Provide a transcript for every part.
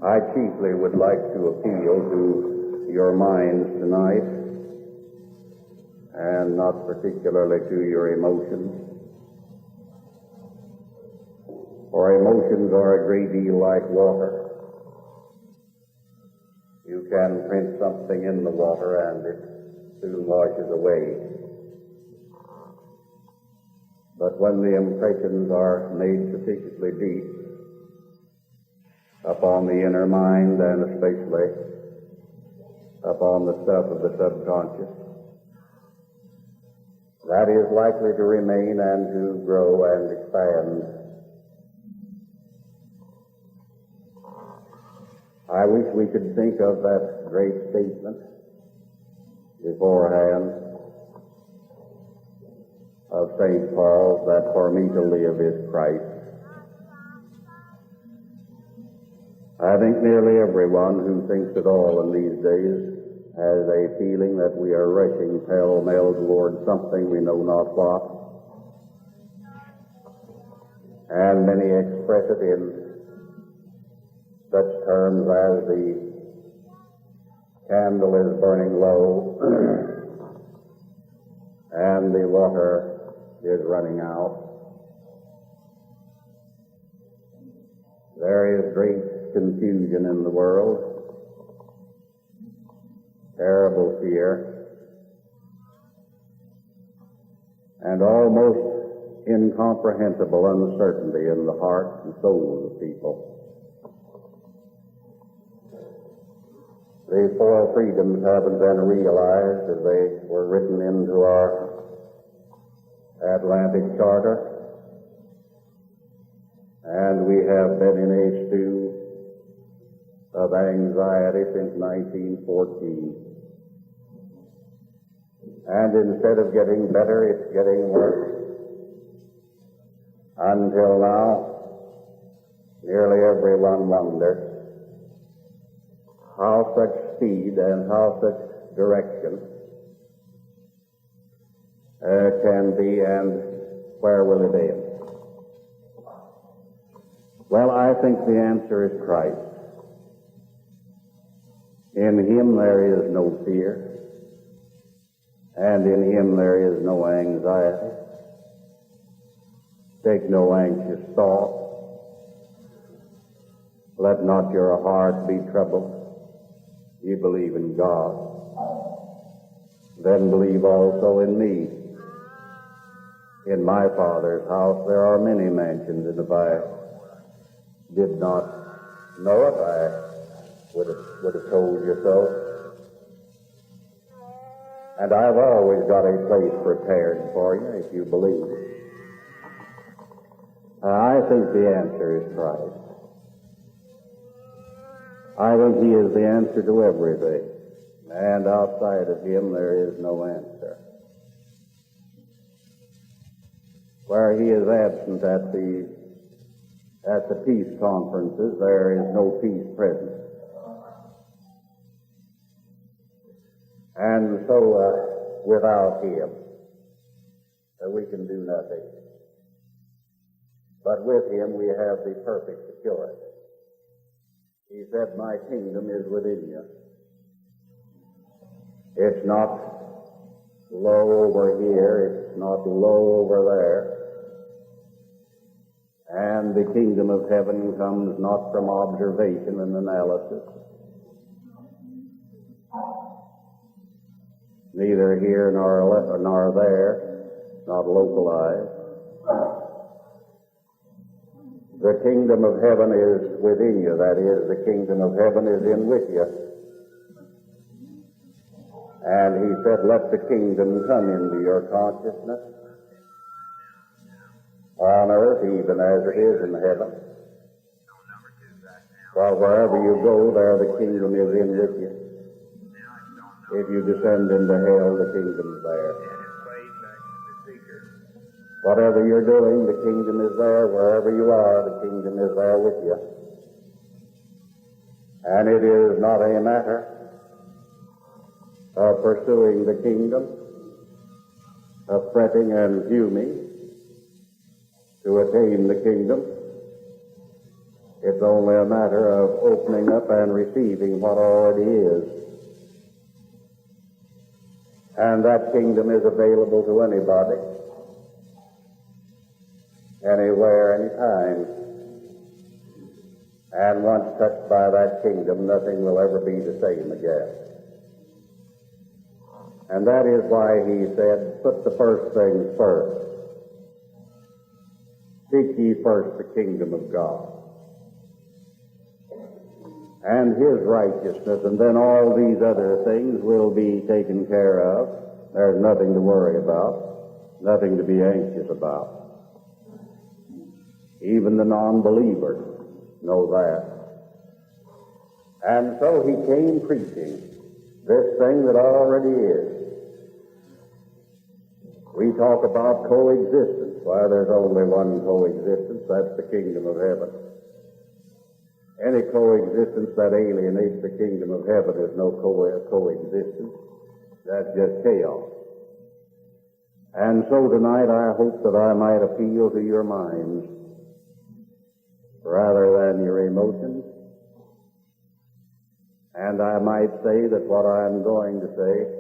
I chiefly would like to appeal to your minds tonight, and not particularly to your emotions. For emotions are a great deal like water. You can print something in the water and it soon washes away. But when the impressions are made sufficiently deep upon the inner mind, and especially upon the stuff of the subconscious, that is likely to remain and to grow and expand. I wish we could think of that great statement beforehand of St. Paul, that for me to live is Christ. I think nearly everyone who thinks at all in these days has a feeling that we are rushing pell-mell toward something we know not what. And many express it in such terms as the candle is burning low and the water is running out. There is great confusion in the world, terrible fear, and almost incomprehensible uncertainty in the hearts and souls of people. The four freedoms haven't been realized as they were written into our Atlantic Charter, and we have been in a stew of anxiety since 1914. And instead of getting better, it's getting worse. Until now, nearly everyone wonders how such speed and how such direction can be, and where will it end? Well, I think the answer is Christ. In Him there is no fear, and in Him there is no anxiety. Take no anxious thought. Let not your heart be troubled. You believe in God, then believe also in me. In my Father's house there are many mansions, and if I did not know it, I would have told you so. And I've always got a place prepared for you if you believe. I think the answer is Christ. I think He is the answer to everything, and outside of Him there is no answer. Where He is absent at the peace conferences, there is no peace present. And so without Him, we can do nothing. But with Him we have the perfect security. He said, my kingdom is within you. It's not low over here, it's not low over there. And the kingdom of heaven comes not from observation and analysis, neither here nor there, not localized. The kingdom of heaven is within you. That is, the kingdom of heaven is in with you. And He said, let the kingdom come into your consciousness on earth even as it is in heaven. For wherever you go, there the kingdom is in with you. If you descend into hell, the kingdom's there. Whatever you're doing, the kingdom is there. Wherever you are, the kingdom is there with you. And it is not a matter of pursuing the kingdom, of fretting and fuming, to attain the kingdom. It's only a matter of opening up and receiving what already is. And that kingdom is available to anybody, anywhere, anytime. And once touched by that kingdom, nothing will ever be the same again. And that is why he said, put the first things first. Seek ye first the kingdom of God and his righteousness, and then all these other things will be taken care of. There's nothing to worry about, nothing to be anxious about. Even the non-believers know that. And so he came preaching this thing that already is. We talk about coexistence. Why, there's only one coexistence. That's the kingdom of heaven. Any coexistence that alienates the kingdom of heaven is no coexistence. That's just chaos. And so tonight I hope that I might appeal to your minds rather than your emotions. And I might say that what I'm going to say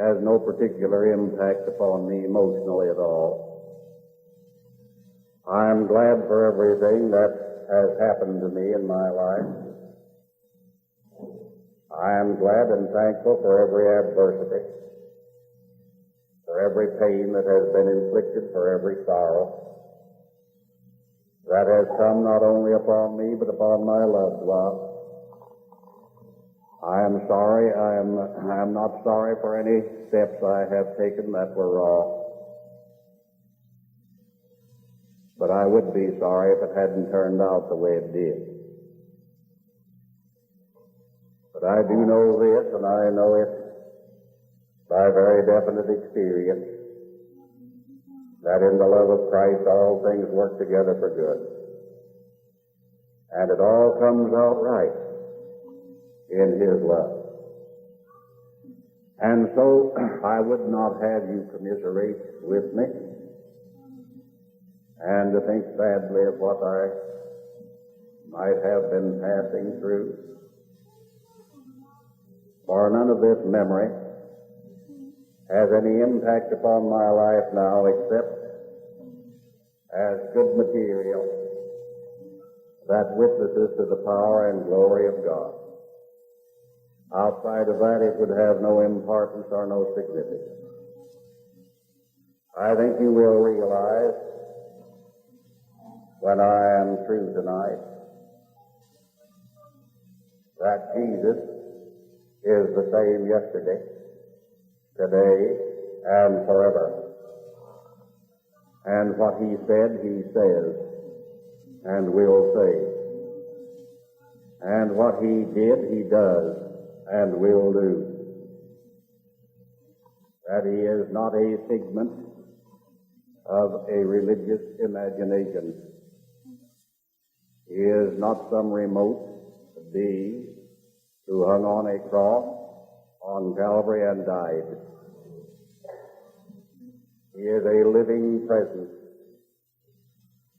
has no particular impact upon me emotionally at all. I'm glad for everything that has happened to me in my life. I am glad and thankful for every adversity, for every pain that has been inflicted, for every sorrow that has come not only upon me but upon my loved ones. I am sorry. I am not sorry for any steps I have taken that were wrong. But I would be sorry if it hadn't turned out the way it did. But I do know this, and I know it by very definite experience, that in the love of Christ all things work together for good. And it all comes out right in his love. And so I would not have you commiserate with me and to think sadly of what I might have been passing through. For none of this memory has any impact upon my life now except as good material that witnesses to the power and glory of God. Outside of that, it would have no importance or no significance. I think you will realize when I am through tonight that Jesus is the same yesterday, today, and forever. And what he said, he says, and will say. And what he did, he does, and will do. That he is not a figment of a religious imagination. He is not some remote being who hung on a cross on Calvary and died. He is a living presence,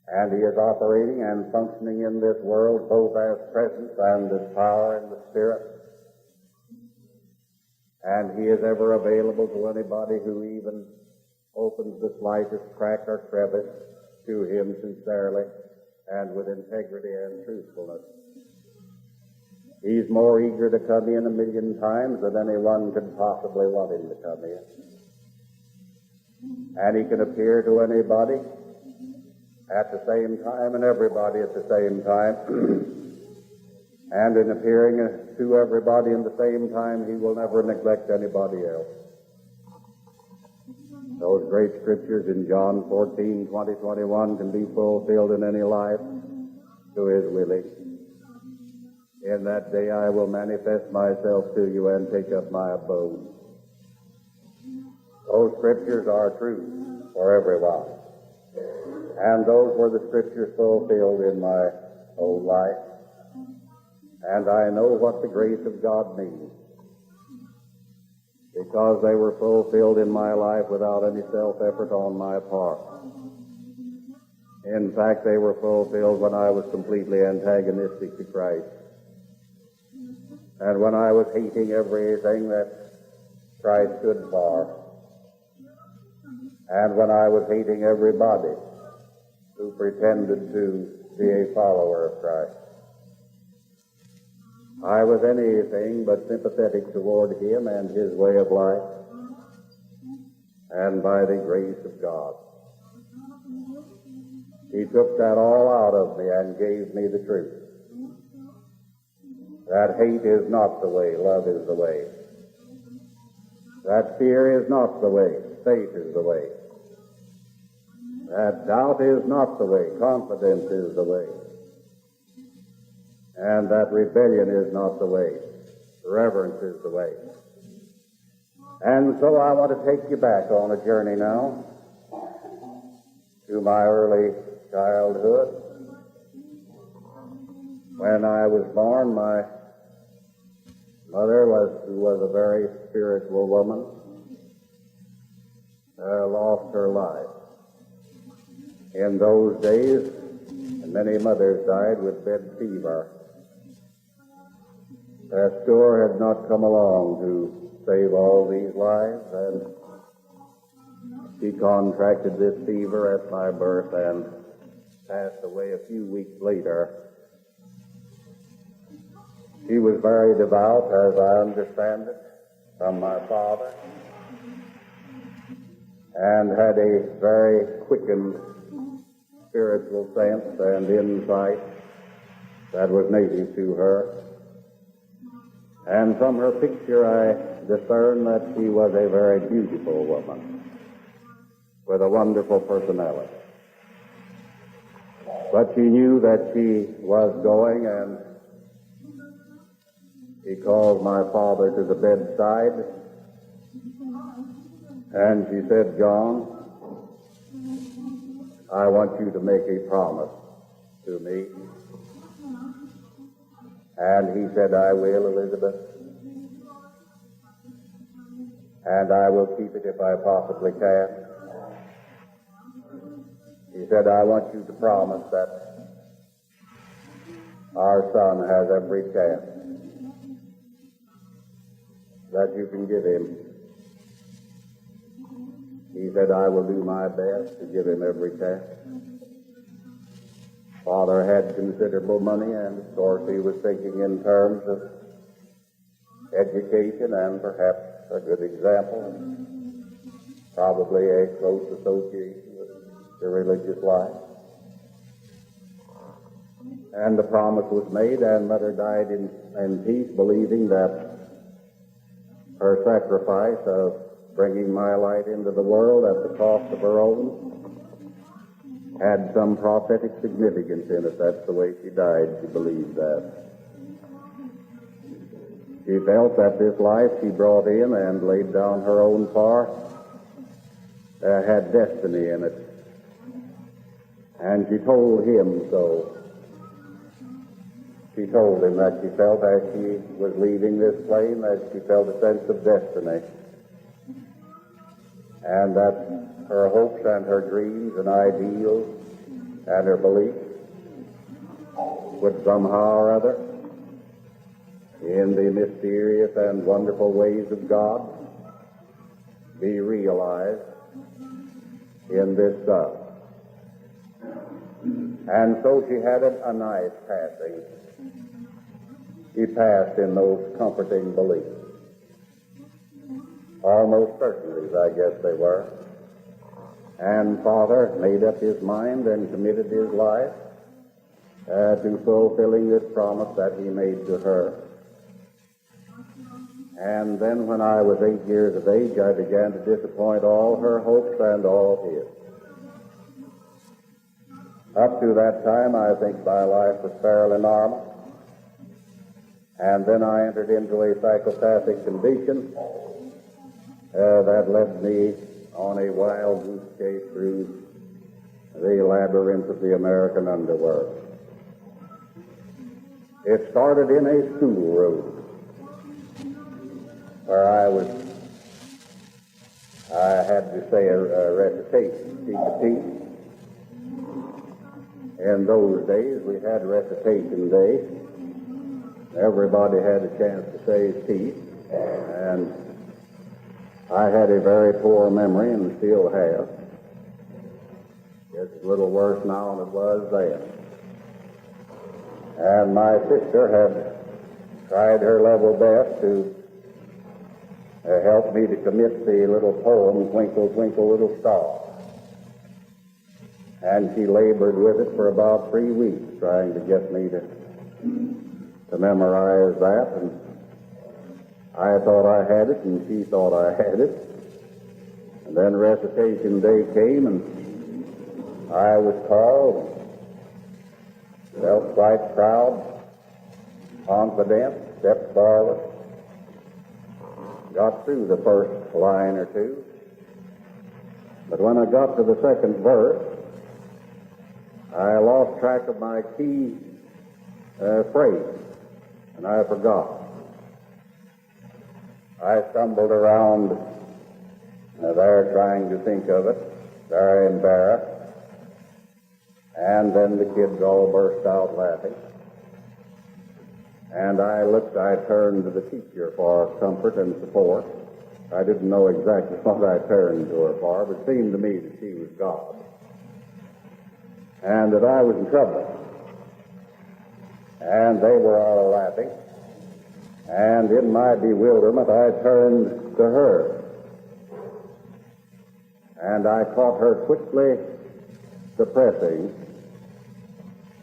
and he is operating and functioning in this world both as presence and as power in the Spirit. And he is ever available to anybody who even opens the slightest crack or crevice to him sincerely and with integrity and truthfulness. He's more eager to come in 1,000,000 times than anyone could possibly want him to come in. And he can appear to anybody at the same time and everybody at the same time. And in appearing to everybody in the same time, he will never neglect anybody else. Those great scriptures in John 14, 20, 21 can be fulfilled in any life to his willing. In that day I will manifest myself to you and take up my abode. Those scriptures are true for everyone. And those were the scriptures fulfilled in my own life. And I know what the grace of God means, because they were fulfilled in my life without any self-effort on my part. In fact, they were fulfilled when I was completely antagonistic to Christ. And when I was hating everything that Christ stood for. And when I was hating everybody who pretended to be a follower of Christ. I was anything but sympathetic toward him and his way of life. And by the grace of God, he took that all out of me and gave me the truth. That hate is not the way, love is the way. That fear is not the way, faith is the way. That doubt is not the way, confidence is the way. And that rebellion is not the way, reverence is the way. And so I want to take you back on a journey now to my early childhood. When I was born, my mother, who was a very spiritual woman, lost her life. In those days, many mothers died with bed fever. Pasteur had not come along to save all these lives, and she contracted this fever at my birth and passed away a few weeks later. She was very devout, as I understand it, from my father, and had a very quickened spiritual sense and insight that was native to her. And from her picture I discern that she was a very beautiful woman with a wonderful personality. But she knew that she was going, and she called my father to the bedside, and she said, "John, I want you to make a promise to me." And he said, "I will, Elizabeth, and I will keep it if I possibly can." He said, "I want you to promise that our son has every chance that you can give him." He said, "I will do my best to give him every chance." Father had considerable money, and of course he was thinking in terms of education and perhaps a good example, and probably a close association with the religious life. And the promise was made, and Mother died in peace, believing that her sacrifice of bringing my light into the world at the cost of her own had some prophetic significance in it. That's the way she died. She believed that. She felt that this life she brought in and laid down her own for had destiny in it. And she told him so. She told him that she felt as she was leaving this plane that she felt a sense of destiny, and that her hopes and her dreams and ideals and her beliefs would somehow or other, in the mysterious and wonderful ways of God, be realized in this son. And so she had a nice passing. She passed in those comforting beliefs. Almost certainties, I guess they were. And Father made up his mind and committed his life to fulfilling this promise that he made to her. And then when I was 8 years of age, I began to disappoint all her hopes and all his. Up to that time, I think my life was fairly normal. And then I entered into a psychopathic condition that led me on a wild goose chase through the labyrinth of the American underworld. It started in a schoolroom where I had to say a recitation, teach a teach. In those days, we had recitation day. Everybody had a chance to say his piece, and I had a very poor memory and still have. It's a little worse now than it was then. And my sister had tried her level best to help me to commit the little poem, Twinkle, Twinkle, Little Star. And she labored with it for about 3 weeks, trying to get me to memorize that. And I thought I had it, and she thought I had it. And then recitation day came, and I was called, felt quite proud, confident, stepped forward, got through the first line or two. But when I got to the second verse, I lost track of my key phrase, and I forgot. I stumbled around there trying to think of it, very embarrassed, and then the kids all burst out laughing. And I turned to the teacher for comfort and support. I didn't know exactly what I turned to her for, but it seemed to me that she was God, and that I was in trouble. And they were all laughing. And in my bewilderment, I turned to her. And I caught her quickly suppressing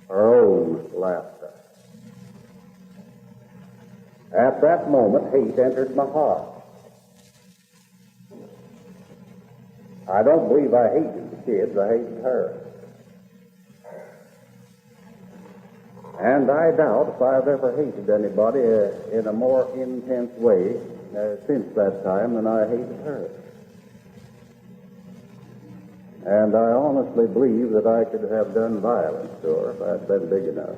her own laughter. At that moment, hate entered my heart. I don't believe I hated the kids, I hated her. And I doubt if I've ever hated anybody in a more intense way since that time than I hated her. And I honestly believe that I could have done violence to her if I'd been big enough.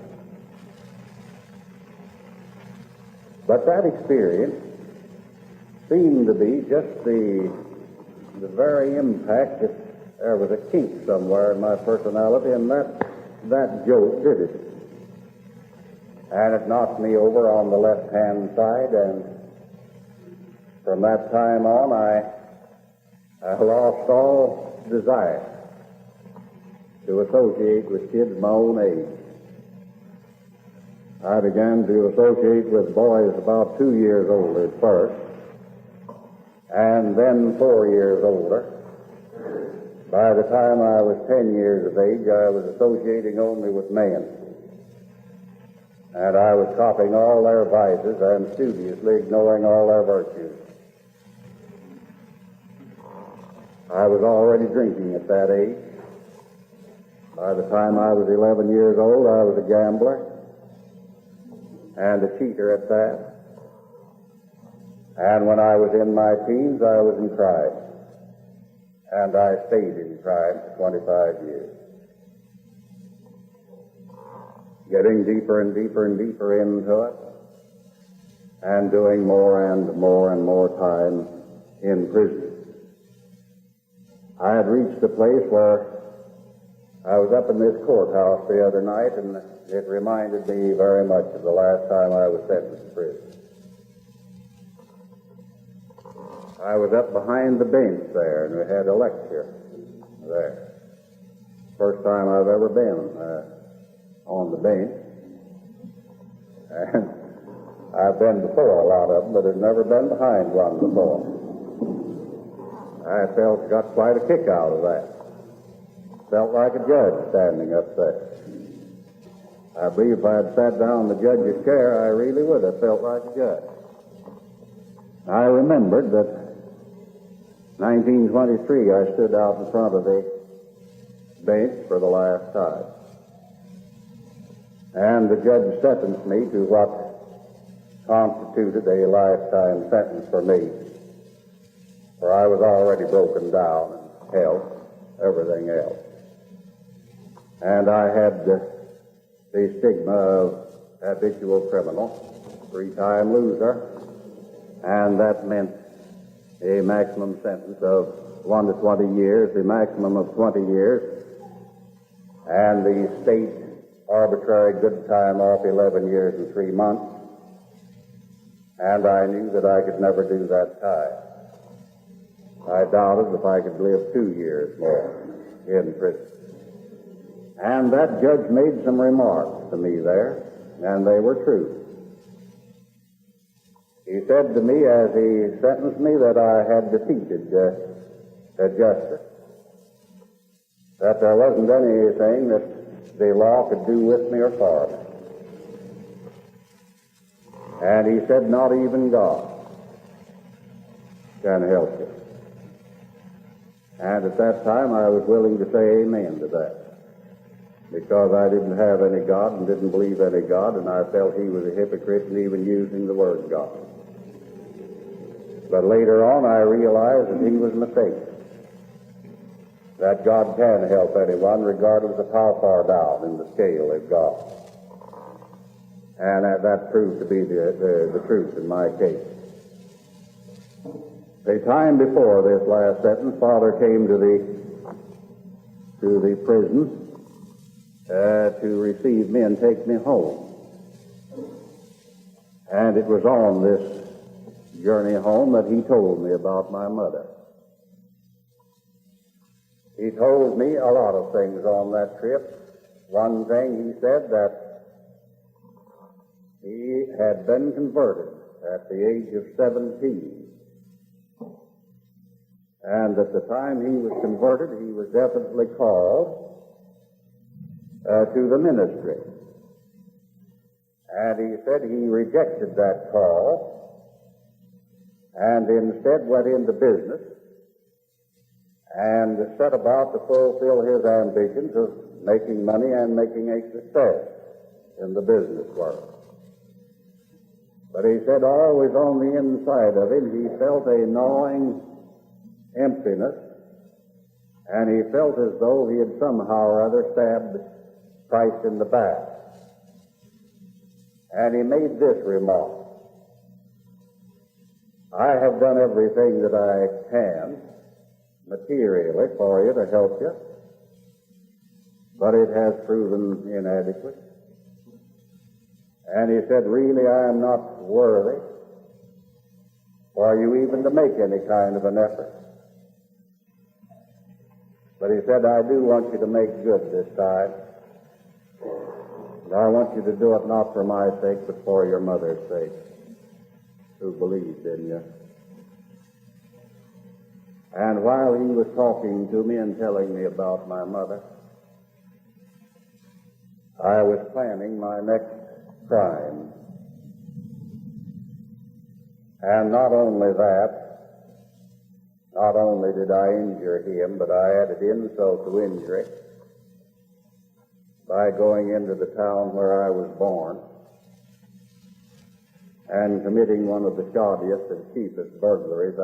But that experience seemed to be just the very impact that there was a kink somewhere in my personality, and that joke did it. And it knocked me over on the left-hand side, and from that time on, I lost all desire to associate with kids my own age. I began to associate with boys about 2 years older at first, and then 4 years older. By the time I was 10 years of age, I was associating only with men. And I was copying all their vices and studiously ignoring all their virtues. I was already drinking at that age. By the time I was 11 years old, I was a gambler and a cheater at that. And when I was in my teens, I was in crime. And I stayed in crime for 25 years. Getting deeper and deeper and deeper into it, and doing more and more and more time in prison. I had reached a place where I was up in this courthouse the other night, and it reminded me very much of the last time I was sentenced to prison. I was up behind the bench there, and we had a lecture there. First time I've ever been on the bench. And I've been before a lot of them, but I've never been behind one before. I got quite a kick out of that. Felt like a judge standing up there. I believe if I had sat down in the judge's chair, I really would have felt like a judge. I remembered that 1923, I stood out in front of the bench for the last time. And the judge sentenced me to what constituted a lifetime sentence for me, for I was already broken down in health, everything else. And I had the stigma of habitual criminal, 3-time loser, and that meant a maximum sentence of 1 to 20 years, the maximum of 20 years, and the state arbitrary good time off 11 years and 3 months, and I knew that I could never do that time. I doubted if I could live 2 years more in prison. And that judge made some remarks to me there, and they were true. He said to me as he sentenced me that I had defeated justice, that there wasn't anything that the law could do with me or for me. And he said, not even God can help you. And at that time I was willing to say amen to that, because I didn't have any God and didn't believe any God, and I felt he was a hypocrite in even using the word God. But later on I realized that he was mistaken, that God can help anyone regardless of how far down in the scale they've gone. And that proved to be the truth in my case. The time before this last sentence, Father came to the prison to receive me and take me home. And it was on this journey home that he told me about my mother. He told me a lot of things on that trip. One thing he said, that he had been converted at the age of 17. And at the time he was converted, he was definitely called to the ministry. And he said he rejected that call and instead went into business and set about to fulfill his ambitions of making money and making a success in the business world. But he said always on the inside of him he felt a gnawing emptiness, and he felt as though he had somehow or other stabbed Christ in the back. And he made this remark: I have done everything that I can materially for you to help you, but it has proven inadequate. And he said, really, I am not worthy for you even to make any kind of an effort. But he said, I do want you to make good this time. And I want you to do it not for my sake, but for your mother's sake, who believed in you. And while he was talking to me and telling me about my mother, I was planning my next crime. And not only that, not only did I injure him, but I added insult to injury by going into the town where I was born and committing one of the shoddiest and cheapest burglaries